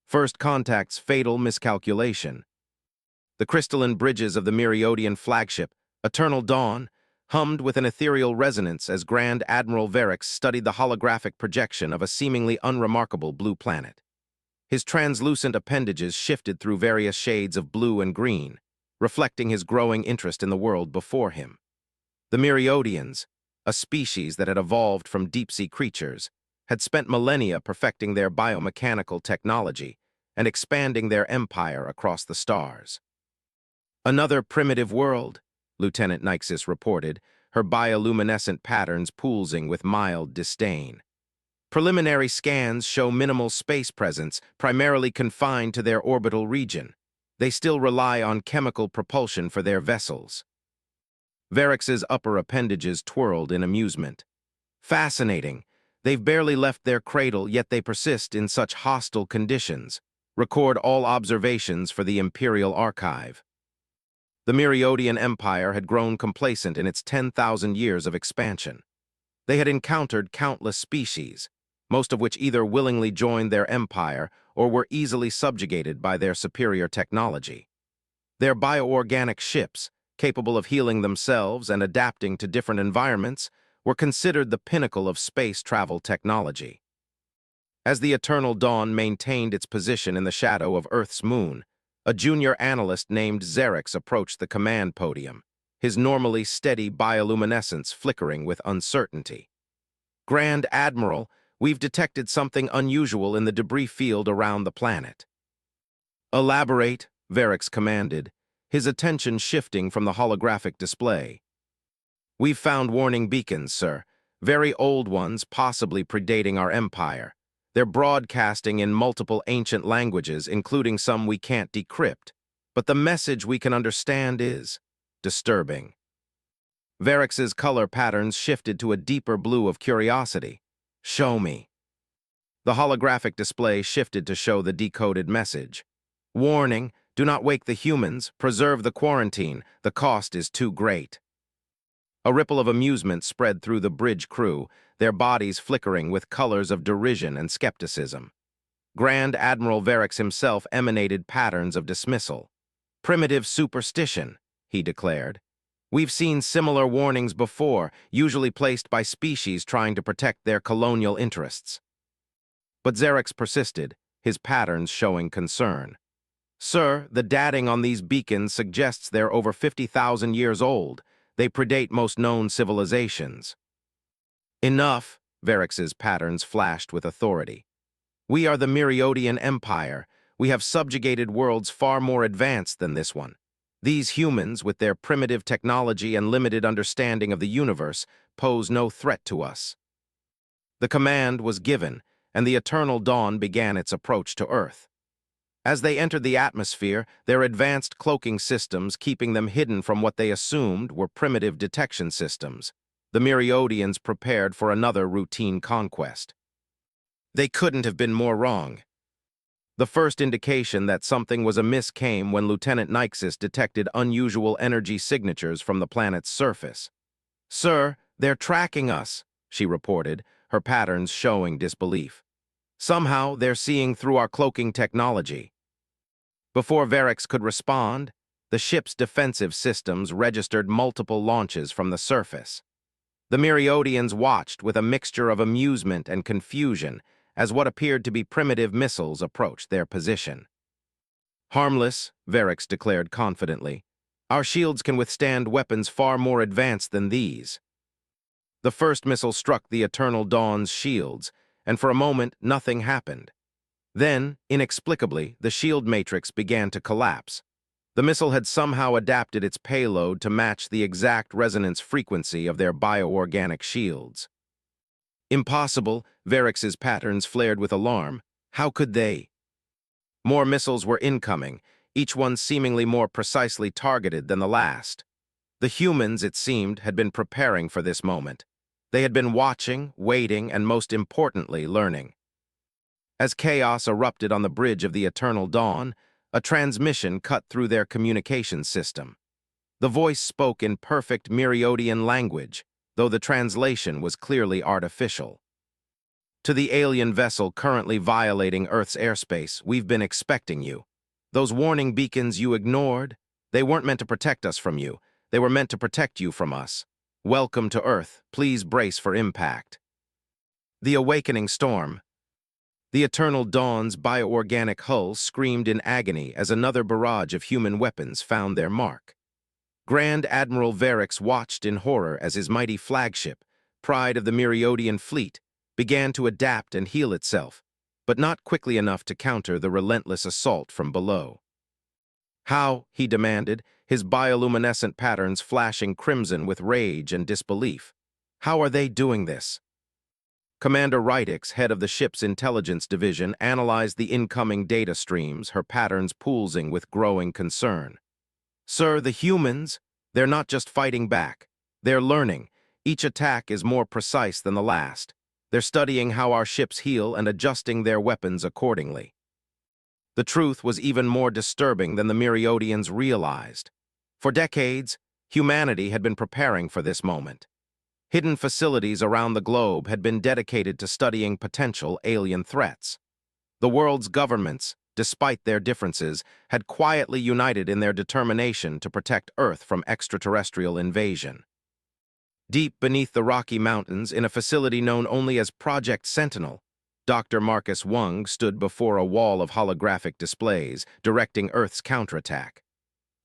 First contact's fatal miscalculation. The crystalline bridges of the Meriodian flagship, Eternal Dawn, hummed with an ethereal resonance as Grand Admiral Varix studied the holographic projection of a seemingly unremarkable blue planet. His translucent appendages shifted through various shades of blue and green, reflecting his growing interest in the world before him. The Meriodians, a species that had evolved from deep-sea creatures, had spent millennia perfecting their biomechanical technology and expanding their empire across the stars. Another primitive world, Lieutenant Nyxis reported, her bioluminescent patterns pulsing with mild disdain. Preliminary scans show minimal space presence, primarily confined to their orbital region. They still rely on chemical propulsion for their vessels. Varix's upper appendages twirled in amusement. Fascinating. They've barely left their cradle, yet they persist in such hostile conditions. Record all observations for the Imperial Archive. The Meriodian Empire had grown complacent in its 10,000 years of expansion. They had encountered countless species, most of which either willingly joined their empire or were easily subjugated by their superior technology. Their bioorganic ships, capable of healing themselves and adapting to different environments, were considered the pinnacle of space travel technology. As the Eternal Dawn maintained its position in the shadow of Earth's moon, a junior analyst named Xerix approached the command podium, his normally steady bioluminescence flickering with uncertainty. "Grand Admiral, we've detected something unusual in the debris field around the planet." "Elaborate," Varix commanded, his attention shifting from the holographic display. "We've found warning beacons, sir, very old ones, possibly predating our empire. They're broadcasting in multiple ancient languages, including some we can't decrypt, but the message we can understand is disturbing." Varix's color patterns shifted to a deeper blue of curiosity. "Show me." The holographic display shifted to show the decoded message. "Warning, do not wake the humans, preserve the quarantine, the cost is too great." A ripple of amusement spread through the bridge crew, their bodies flickering with colors of derision and skepticism. Grand Admiral Varix himself emanated patterns of dismissal. "Primitive superstition," he declared. "We've seen similar warnings before, usually placed by species trying to protect their colonial interests." But Xerix persisted, his patterns showing concern. "Sir, the dating on these beacons suggests they're over 50,000 years old. They predate most known civilizations." "Enough," Varix's patterns flashed with authority. "We are the Meriodian Empire. We have subjugated worlds far more advanced than this one. These humans, with their primitive technology and limited understanding of the universe, pose no threat to us." The command was given, and the Eternal Dawn began its approach to Earth. As they entered the atmosphere, their advanced cloaking systems keeping them hidden from what they assumed were primitive detection systems, the Meriodians prepared for another routine conquest. They couldn't have been more wrong. The first indication that something was amiss came when Lieutenant Nyxis detected unusual energy signatures from the planet's surface. "Sir, they're tracking us," she reported, her patterns showing disbelief. "Somehow, they're seeing through our cloaking technology." Before Varix could respond, the ship's defensive systems registered multiple launches from the surface. The Meriodians watched with a mixture of amusement and confusion as what appeared to be primitive missiles approached their position. "Harmless," Varix declared confidently. "Our shields can withstand weapons far more advanced than these." The first missile struck the Eternal Dawn's shields, and for a moment nothing happened. Then, inexplicably, the shield matrix began to collapse. The missile had somehow adapted its payload to match the exact resonance frequency of their bioorganic shields. "Impossible," Varix's patterns flared with alarm. "How could they?" More missiles were incoming, each one seemingly more precisely targeted than the last. The humans, it seemed, had been preparing for this moment. They had been watching, waiting, and most importantly, learning. As chaos erupted on the bridge of the Eternal Dawn, a transmission cut through their communication system. The voice spoke in perfect Meriodian language, though the translation was clearly artificial. To the alien vessel currently violating Earth's airspace, we've been expecting you. Those warning beacons you ignored, they weren't meant to protect us from you. They were meant to protect you from us. Welcome to Earth. Please brace for impact. The awakening storm. The Eternal Dawn's bioorganic hull screamed in agony as another barrage of human weapons found their mark. Grand Admiral Varix watched in horror as his mighty flagship, pride of the Myriodian fleet, began to adapt and heal itself, but not quickly enough to counter the relentless assault from below. How, he demanded, his bioluminescent patterns flashing crimson with rage and disbelief. How are they doing this? Commander Rydix, head of the ship's intelligence division, analyzed the incoming data streams, her patterns pulsing with growing concern. Sir, the humans, they're not just fighting back. They're learning. Each attack is more precise than the last. They're studying how our ships heal and adjusting their weapons accordingly. The truth was even more disturbing than the Myriodians realized. For decades, humanity had been preparing for this moment. Hidden facilities around the globe had been dedicated to studying potential alien threats. The world's governments, despite their differences, had quietly united in their determination to protect Earth from extraterrestrial invasion. Deep beneath the Rocky Mountains, in a facility known only as Project Sentinel, Dr. Marcus Wung stood before a wall of holographic displays, directing Earth's counterattack.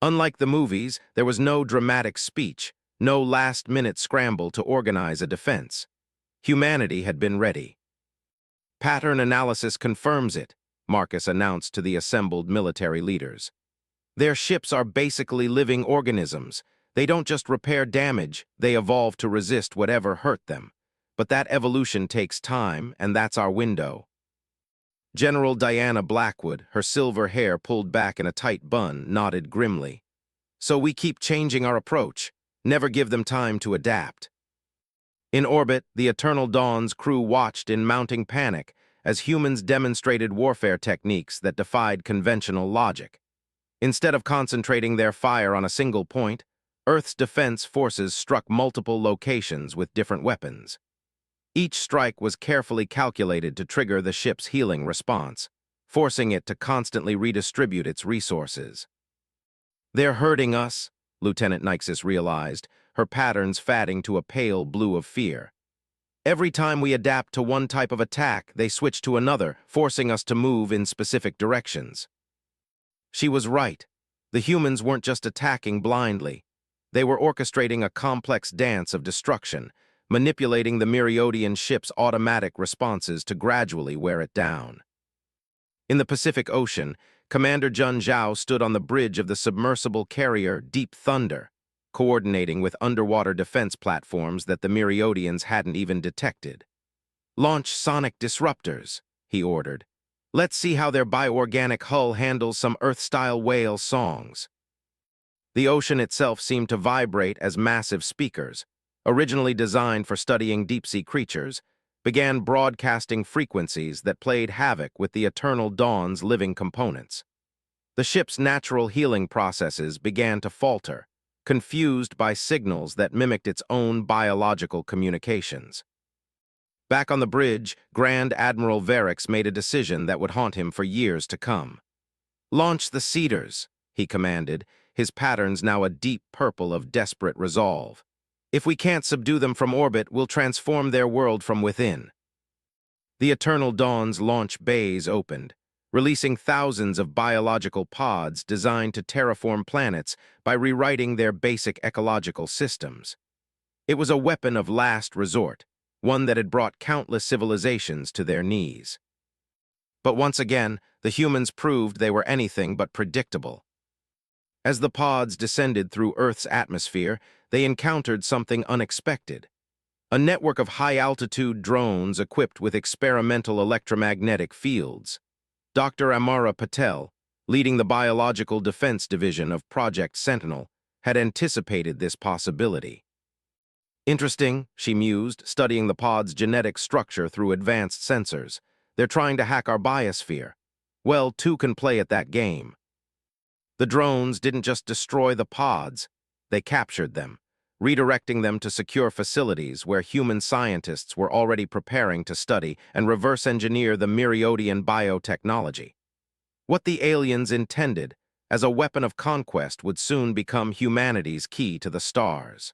Unlike the movies, there was no dramatic speech, no last-minute scramble to organize a defense. Humanity had been ready. Pattern analysis confirms it, Marcus announced to the assembled military leaders. Their ships are basically living organisms. They don't just repair damage, they evolve to resist whatever hurt them. But that evolution takes time, and that's our window. General Diana Blackwood, her silver hair pulled back in a tight bun, nodded grimly. So we keep changing our approach. Never give them time to adapt. In orbit, the Eternal Dawn's crew watched in mounting panic as humans demonstrated warfare techniques that defied conventional logic. Instead of concentrating their fire on a single point, Earth's defense forces struck multiple locations with different weapons. Each strike was carefully calculated to trigger the ship's healing response, forcing it to constantly redistribute its resources. They're hurting us, Lieutenant Nyxus realized, her patterns fading to a pale blue of fear. Every time we adapt to one type of attack, they switch to another, forcing us to move in specific directions. She was right. The humans weren't just attacking blindly. They were orchestrating a complex dance of destruction, manipulating the Myriodian ship's automatic responses to gradually wear it down. In the Pacific Ocean, Commander Jun Zhao stood on the bridge of the submersible carrier Deep Thunder, coordinating with underwater defense platforms that the Myriodians hadn't even detected. "Launch sonic disruptors," he ordered. "Let's see how their bioorganic hull handles some Earth-style whale songs." The ocean itself seemed to vibrate as massive speakers, originally designed for studying deep-sea creatures, began broadcasting frequencies that played havoc with the Eternal Dawn's living components. The ship's natural healing processes began to falter, confused by signals that mimicked its own biological communications. Back on the bridge, Grand Admiral Varix made a decision that would haunt him for years to come. "Launch the Cedars," he commanded, his patterns now a deep purple of desperate resolve. "If we can't subdue them from orbit, we'll transform their world from within." The Eternal Dawn's launch bays opened, releasing thousands of biological pods designed to terraform planets by rewriting their basic ecological systems. It was a weapon of last resort, one that had brought countless civilizations to their knees. But once again, the humans proved they were anything but predictable. As the pods descended through Earth's atmosphere, they encountered something unexpected. A network of high-altitude drones equipped with experimental electromagnetic fields. Dr. Amara Patel, leading the Biological Defense Division of Project Sentinel, had anticipated this possibility. "Interesting," she mused, studying the pod's genetic structure through advanced sensors. "They're trying to hack our biosphere. Well, two can play at that game." The drones didn't just destroy the pods, they captured them, redirecting them to secure facilities where human scientists were already preparing to study and reverse engineer the Myriodian biotechnology. What the aliens intended as a weapon of conquest would soon become humanity's key to the stars.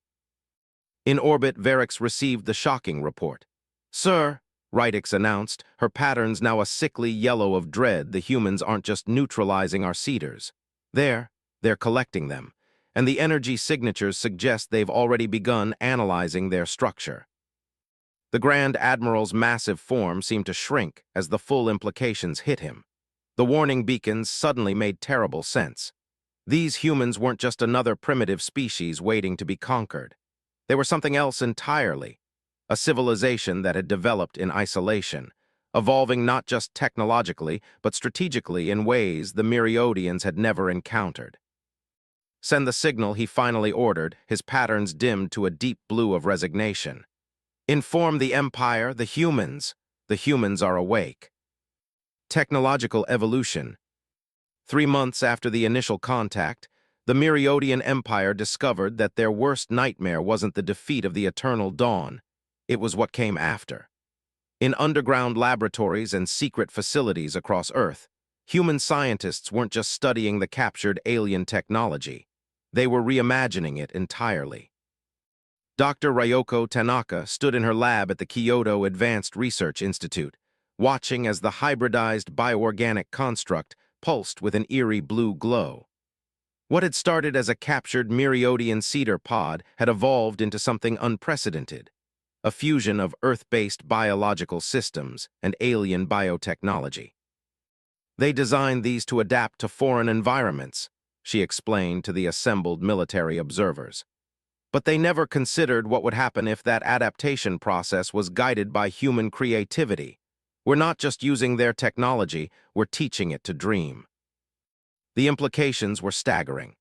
In orbit, Verix received the shocking report. "Sir," Rydix announced, her patterns now a sickly yellow of dread, "the humans aren't just neutralizing our seeders. They're collecting them, and the energy signatures suggest they've already begun analyzing their structure." The Grand Admiral's massive form seemed to shrink as the full implications hit him. The warning beacons suddenly made terrible sense. These humans weren't just another primitive species waiting to be conquered. They were something else entirely, a civilization that had developed in isolation, evolving not just technologically, but strategically in ways the Myriodians had never encountered. "Send the signal," he finally ordered, his patterns dimmed to a deep blue of resignation. "Inform the Empire, the humans are awake." Technological evolution. 3 months after the initial contact, the Myriodian Empire discovered that their worst nightmare wasn't the defeat of the Eternal Dawn. It was what came after. In underground laboratories and secret facilities across Earth, human scientists weren't just studying the captured alien technology. They were reimagining it entirely. Dr. Ryoko Tanaka stood in her lab at the Kyoto Advanced Research Institute, watching as the hybridized bioorganic construct pulsed with an eerie blue glow. What had started as a captured Myriodian cedar pod had evolved into something unprecedented, a fusion of Earth-based biological systems and alien biotechnology. "They designed these to adapt to foreign environments," she explained to the assembled military observers. "But they never considered what would happen if that adaptation process was guided by human creativity. We're not just using their technology, we're teaching it to dream." The implications were staggering.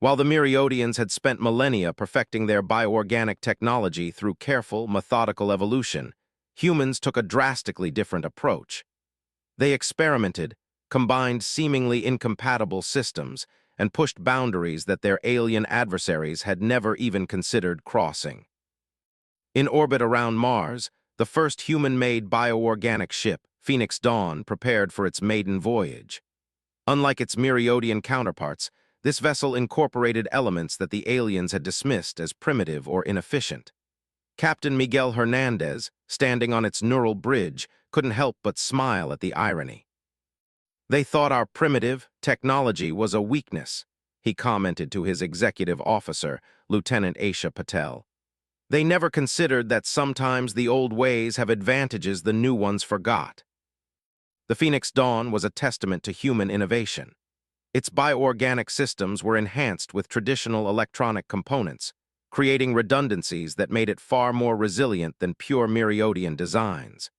While the Myriodians had spent millennia perfecting their bioorganic technology through careful, methodical evolution, humans took a drastically different approach. They experimented, combined seemingly incompatible systems, and pushed boundaries that their alien adversaries had never even considered crossing. In orbit around Mars, the first human-made bioorganic ship, Phoenix Dawn, prepared for its maiden voyage. Unlike its Myriodian counterparts, this vessel incorporated elements that the aliens had dismissed as primitive or inefficient. Captain Miguel Hernandez, standing on its neural bridge, couldn't help but smile at the irony. "They thought our primitive technology was a weakness," he commented to his executive officer, Lieutenant Aisha Patel. "They never considered that sometimes the old ways have advantages the new ones forgot." The Phoenix Dawn was a testament to human innovation. Its bioorganic systems were enhanced with traditional electronic components, creating redundancies that made it far more resilient than pure Myriodian designs.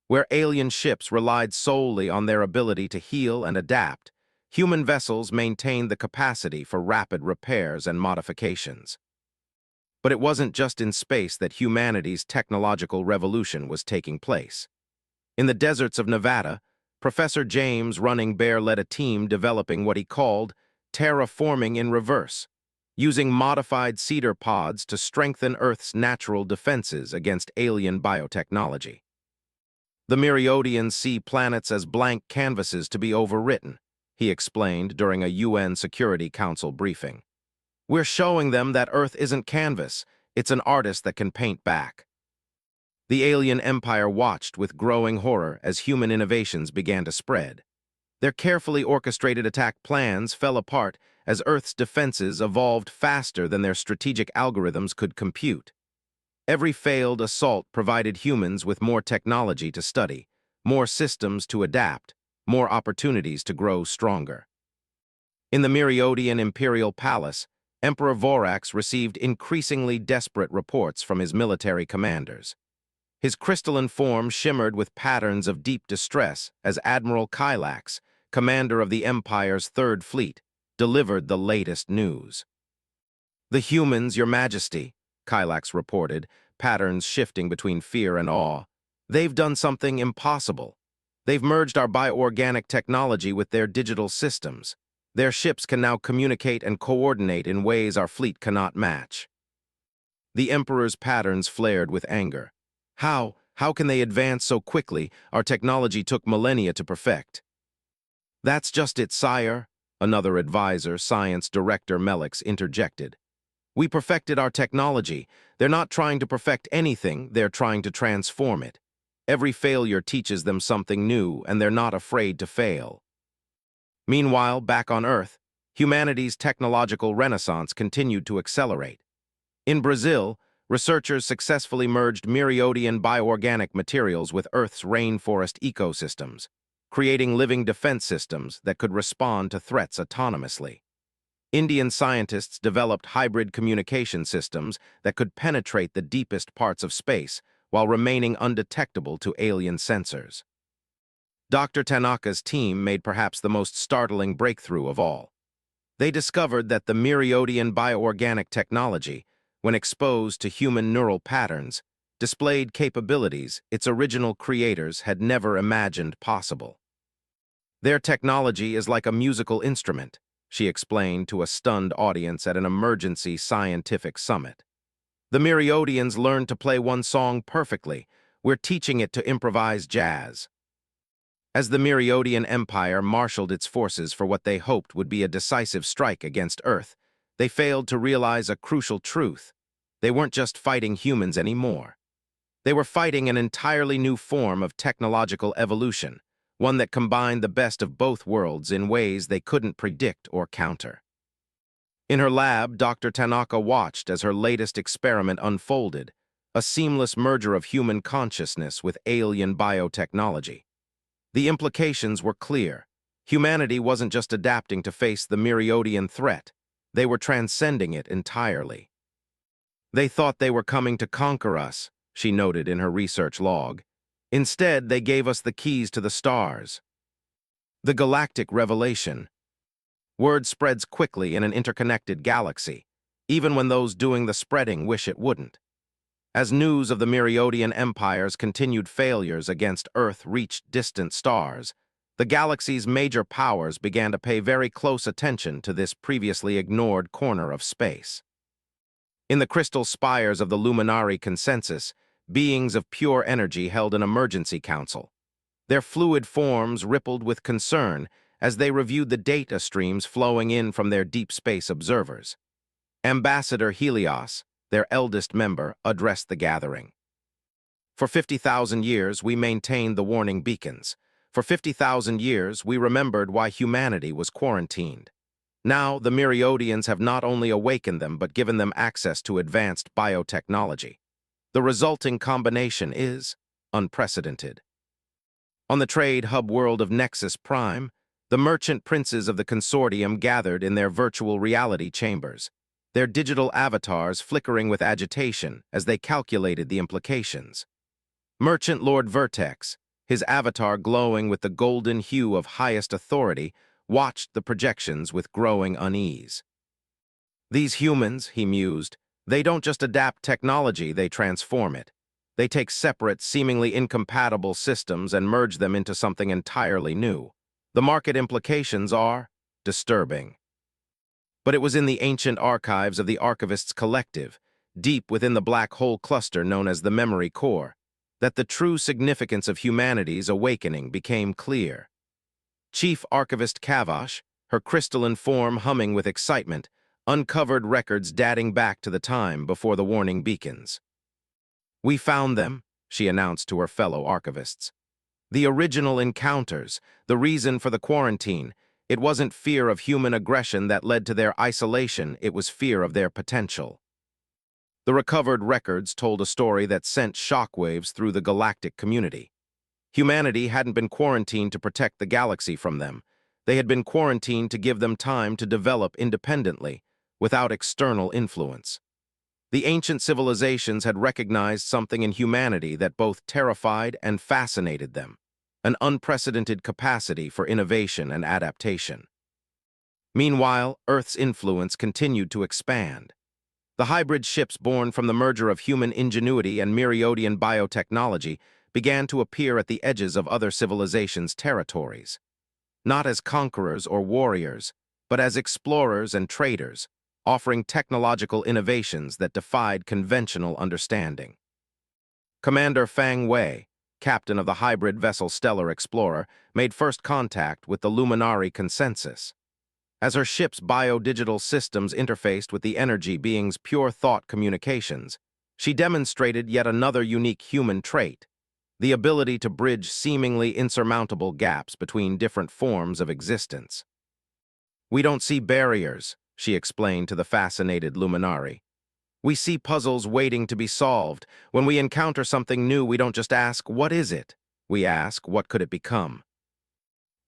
Where alien ships relied solely on their ability to heal and adapt, human vessels maintained the capacity for rapid repairs and modifications. But it wasn't just in space that humanity's technological revolution was taking place. In the deserts of Nevada, Professor James Running Bear led a team developing what he called terraforming in reverse, using modified cedar pods to strengthen Earth's natural defenses against alien biotechnology. "The Myriodians see planets as blank canvases to be overwritten," he explained during a UN Security Council briefing. "We're showing them that Earth isn't canvas, it's an artist that can paint back." The alien empire watched with growing horror as human innovations began to spread. Their carefully orchestrated attack plans fell apart as Earth's defenses evolved faster than their strategic algorithms could compute. Every failed assault provided humans with more technology to study, more systems to adapt, more opportunities to grow stronger. In the Myriodian Imperial Palace, Emperor Vorax received increasingly desperate reports from his military commanders. His crystalline form shimmered with patterns of deep distress as Admiral Kylax, commander of the Empire's Third Fleet, delivered the latest news. "The humans, Your Majesty," Kylax reported, patterns shifting between fear and awe. "They've done something impossible. They've merged our bioorganic technology with their digital systems. Their ships can now communicate and coordinate in ways our fleet cannot match." The Emperor's patterns flared with anger. How can they advance so quickly? Our technology took millennia to perfect. That's just it, sire, another advisor, Science Director Melix, interjected. We perfected our technology. They're not trying to perfect anything, they're trying to transform it. Every failure teaches them something new, and they're not afraid to fail. Meanwhile, back on Earth, humanity's technological renaissance continued to accelerate. In Brazil, researchers successfully merged Myriadian bioorganic materials with Earth's rainforest ecosystems, creating living defense systems that could respond to threats autonomously. Indian scientists developed hybrid communication systems that could penetrate the deepest parts of space while remaining undetectable to alien sensors. Dr. Tanaka's team made perhaps the most startling breakthrough of all. They discovered that the Myriadian bioorganic technology, when exposed to human neural patterns, displayed capabilities its original creators had never imagined possible. Their technology is like a musical instrument, she explained to a stunned audience at an emergency scientific summit. The Myriadians learned to play one song perfectly. We're teaching it to improvise jazz. As the Myriadian Empire marshaled its forces for what they hoped would be a decisive strike against Earth, they failed to realize a crucial truth. They weren't just fighting humans anymore. They were fighting an entirely new form of technological evolution, one that combined the best of both worlds in ways they couldn't predict or counter. In her lab, Dr. Tanaka watched as her latest experiment unfolded, a seamless merger of human consciousness with alien biotechnology. The implications were clear. Humanity wasn't just adapting to face the Myriadian threat, they were transcending it entirely. They thought they were coming to conquer us, she noted in her research log. Instead, they gave us the keys to the stars. The Galactic revelation. Word spreads quickly in an interconnected galaxy, even when those doing the spreading wish it wouldn't. As news of the Myriadian Empire's continued failures against Earth reached distant stars, the galaxy's major powers began to pay very close attention to this previously ignored corner of space. In the crystal spires of the Luminary consensus, beings of pure energy held an emergency council. Their fluid forms rippled with concern as they reviewed the data streams flowing in from their deep space observers. Ambassador Helios, their eldest member, addressed the gathering. For 50,000 years, we maintained the warning beacons. For 50,000 years, we remembered why humanity was quarantined. Now, the Myriadians have not only awakened them but given them access to advanced biotechnology. The resulting combination is unprecedented. On the trade hub world of Nexus Prime, the merchant princes of the consortium gathered in their virtual reality chambers, their digital avatars flickering with agitation as they calculated the implications. Merchant Lord Vertex, his avatar glowing with the golden hue of highest authority, watched the projections with growing unease. These humans, he mused, they don't just adapt technology, they transform it. They take separate, seemingly incompatible systems and merge them into something entirely new. The market implications are disturbing. But it was in the ancient archives of the Archivists Collective, deep within the black hole cluster known as the Memory Core, that the true significance of humanity's awakening became clear. Chief Archivist Kavash, her crystalline form humming with excitement, uncovered records dating back to the time before the warning beacons. We found them, she announced to her fellow archivists. The original encounters, the reason for the quarantine, it wasn't fear of human aggression that led to their isolation, it was fear of their potential. The recovered records told a story that sent shockwaves through the galactic community. Humanity hadn't been quarantined to protect the galaxy from them. They had been quarantined to give them time to develop independently, without external influence. The ancient civilizations had recognized something in humanity that both terrified and fascinated them, an unprecedented capacity for innovation and adaptation. Meanwhile, Earth's influence continued to expand. The hybrid ships born from the merger of human ingenuity and Myriadian biotechnology began to appear at the edges of other civilizations' territories. Not as conquerors or warriors, but as explorers and traders, offering technological innovations that defied conventional understanding. Commander Fang Wei, captain of the hybrid vessel Stellar Explorer, made first contact with the Luminari consensus. As her ship's biodigital systems interfaced with the energy being's pure thought communications, she demonstrated yet another unique human trait, the ability to bridge seemingly insurmountable gaps between different forms of existence. "We don't see barriers," she explained to the fascinated Luminari. "We see puzzles waiting to be solved. When we encounter something new, we don't just ask, 'What is it?' We ask, 'What could it become?'"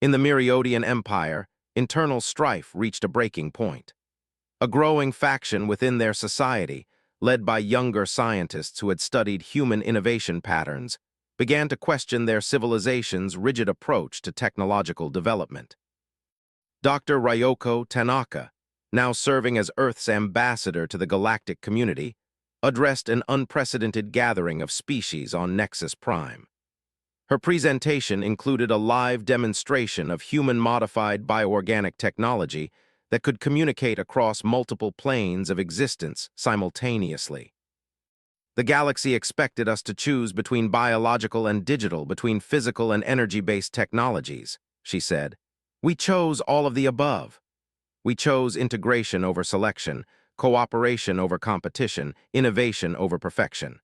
In the Myriodian Empire, internal strife reached a breaking point. A growing faction within their society, led by younger scientists who had studied human innovation patterns, began to question their civilization's rigid approach to technological development. Dr. Ryoko Tanaka, now serving as Earth's ambassador to the galactic community, addressed an unprecedented gathering of species on Nexus Prime. Her presentation included a live demonstration of human-modified bioorganic technology that could communicate across multiple planes of existence simultaneously. "The galaxy expected us to choose between biological and digital, between physical and energy-based technologies," she said. "We chose all of the above. We chose integration over selection, cooperation over competition, innovation over perfection."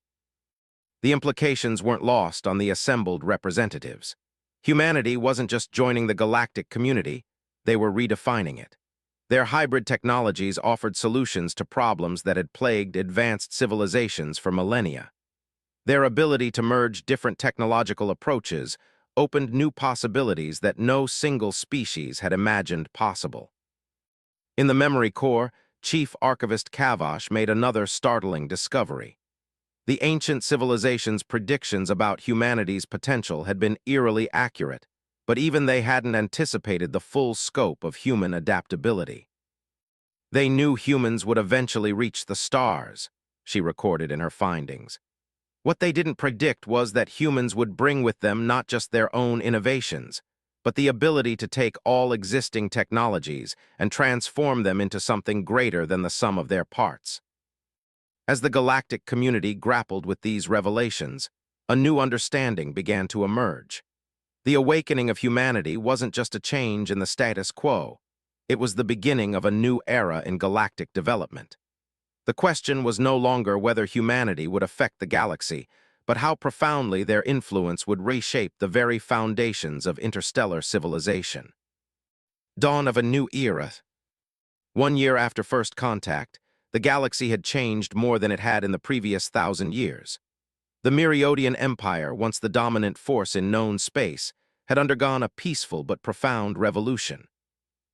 The implications weren't lost on the assembled representatives. Humanity wasn't just joining the galactic community, they were redefining it. Their hybrid technologies offered solutions to problems that had plagued advanced civilizations for millennia. Their ability to merge different technological approaches opened new possibilities that no single species had imagined possible. In the memory core, Chief Archivist Kavash made another startling discovery. The ancient civilization's predictions about humanity's potential had been eerily accurate, but even they hadn't anticipated the full scope of human adaptability. "They knew humans would eventually reach the stars," she recorded in her findings. "What they didn't predict was that humans would bring with them not just their own innovations, but the ability to take all existing technologies and transform them into something greater than the sum of their parts." As the galactic community grappled with these revelations, a new understanding began to emerge. The awakening of humanity wasn't just a change in the status quo. It was the beginning of a new era in galactic development. The question was no longer whether humanity would affect the galaxy, but how profoundly their influence would reshape the very foundations of interstellar civilization. Dawn of a new era. 1 year after first contact, the galaxy had changed more than it had in the previous 1,000 years. The Myriodian Empire, once the dominant force in known space, had undergone a peaceful but profound revolution.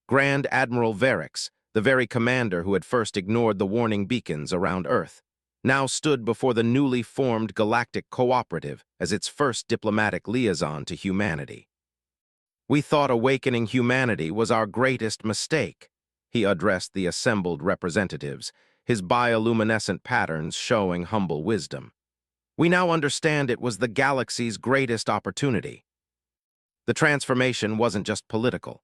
Grand Admiral Verix, the very commander who had first ignored the warning beacons around Earth, now stood before the newly formed Galactic Cooperative as its first diplomatic liaison to humanity. "We thought awakening humanity was our greatest mistake," he addressed the assembled representatives, his bioluminescent patterns showing humble wisdom. "We now understand it was the galaxy's greatest opportunity." The transformation wasn't just political.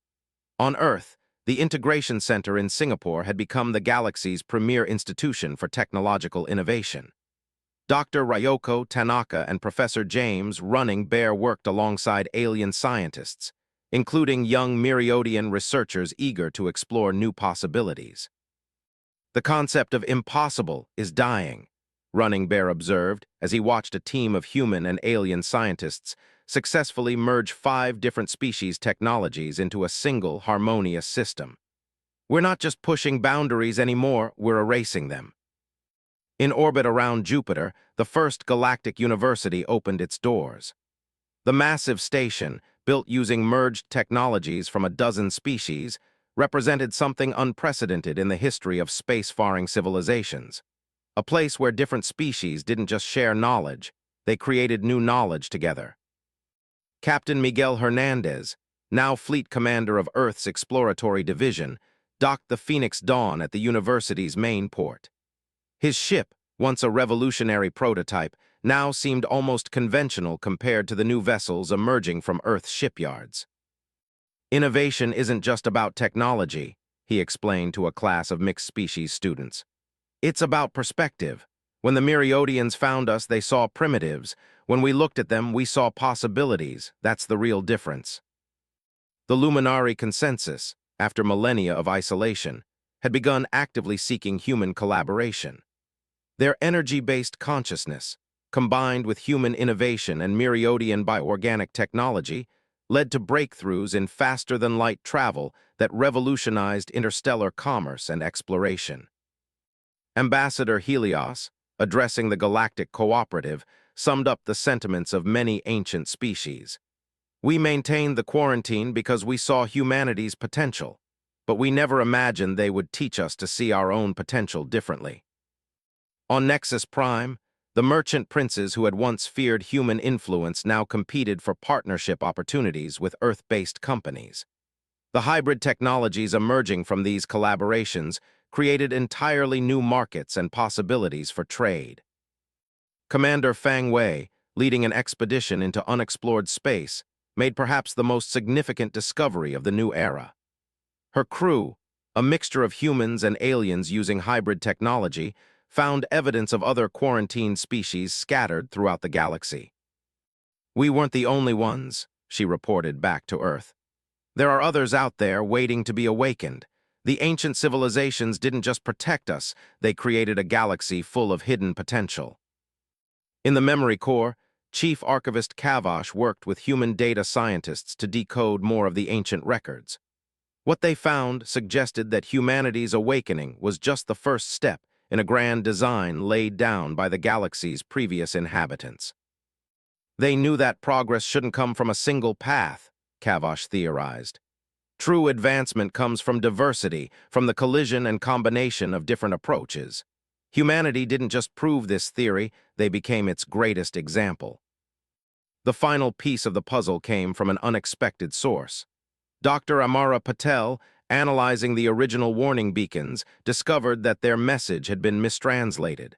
On Earth, the Integration Center in Singapore had become the galaxy's premier institution for technological innovation. Dr. Ryoko Tanaka and Professor James Running Bear worked alongside alien scientists, including young Myriodian researchers eager to explore new possibilities. "The concept of impossible is dying," Running Bear observed as he watched a team of human and alien scientists successfully merge 5 different species technologies into a single harmonious system. "We're not just pushing boundaries anymore, we're erasing them." In orbit around Jupiter, the first galactic university opened its doors. The massive station, built using merged technologies from a dozen species, represented something unprecedented in the history of space-faring civilizations. A place where different species didn't just share knowledge, they created new knowledge together. Captain Miguel Hernandez, now fleet commander of Earth's exploratory division, docked the Phoenix Dawn at the university's main port. His ship, once a revolutionary prototype, now seemed almost conventional compared to the new vessels emerging from Earth's shipyards. "Innovation isn't just about technology," he explained to a class of mixed-species students. It's about perspective. When the Miriodians found us, they saw primitives. When we looked at them, we saw possibilities. That's the real difference. The Luminari consensus, after millennia of isolation, had begun actively seeking human collaboration. Their energy-based consciousness, combined with human innovation and Miriodian bioorganic technology, led to breakthroughs in faster-than-light travel that revolutionized interstellar commerce and exploration. Ambassador Helios, addressing the Galactic Cooperative, summed up the sentiments of many ancient species. We maintained the quarantine because we saw humanity's potential, but we never imagined they would teach us to see our own potential differently. On Nexus Prime, the merchant princes who had once feared human influence now competed for partnership opportunities with Earth-based companies. The hybrid technologies emerging from these collaborations created entirely new markets and possibilities for trade. Commander Fang Wei, leading an expedition into unexplored space, made perhaps the most significant discovery of the new era. Her crew, a mixture of humans and aliens using hybrid technology, found evidence of other quarantined species scattered throughout the galaxy. We weren't the only ones, she reported back to Earth. There are others out there waiting to be awakened. The ancient civilizations didn't just protect us, they created a galaxy full of hidden potential. In the Memory Core, Chief Archivist Kavash worked with human data scientists to decode more of the ancient records. What they found suggested that humanity's awakening was just the first step in a grand design laid down by the galaxy's previous inhabitants. They knew that progress shouldn't come from a single path, Kavash theorized. True advancement comes from diversity, from the collision and combination of different approaches. Humanity didn't just prove this theory, they became its greatest example. The final piece of the puzzle came from an unexpected source. Dr. Amara Patel, analyzing the original warning beacons, discovered that their message had been mistranslated.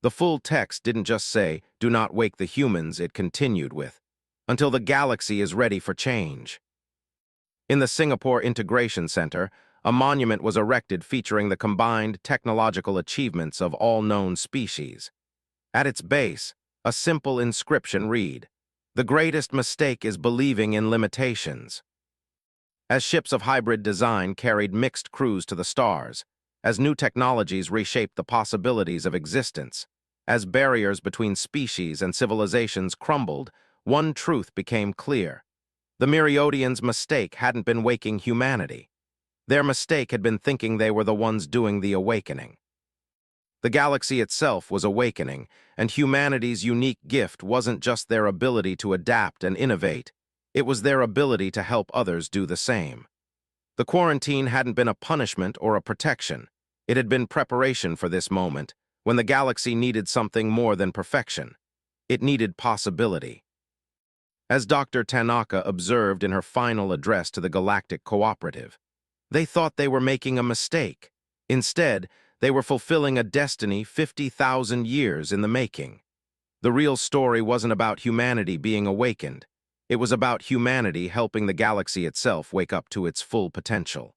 The full text didn't just say, "Do not wake the humans," it continued with, "Until the galaxy is ready for change." In the Singapore Integration Center, a monument was erected featuring the combined technological achievements of all known species. At its base, a simple inscription read, "The greatest mistake is believing in limitations." As ships of hybrid design carried mixed crews to the stars, as new technologies reshaped the possibilities of existence, as barriers between species and civilizations crumbled, one truth became clear. The Miriodians' mistake hadn't been waking humanity. Their mistake had been thinking they were the ones doing the awakening. The galaxy itself was awakening, and humanity's unique gift wasn't just their ability to adapt and innovate, it was their ability to help others do the same. The quarantine hadn't been a punishment or a protection. It had been preparation for this moment, when the galaxy needed something more than perfection. It needed possibility. As Dr. Tanaka observed in her final address to the Galactic Cooperative, they thought they were making a mistake. Instead, they were fulfilling a destiny 50,000 years in the making. The real story wasn't about humanity being awakened. It was about humanity helping the galaxy itself wake up to its full potential.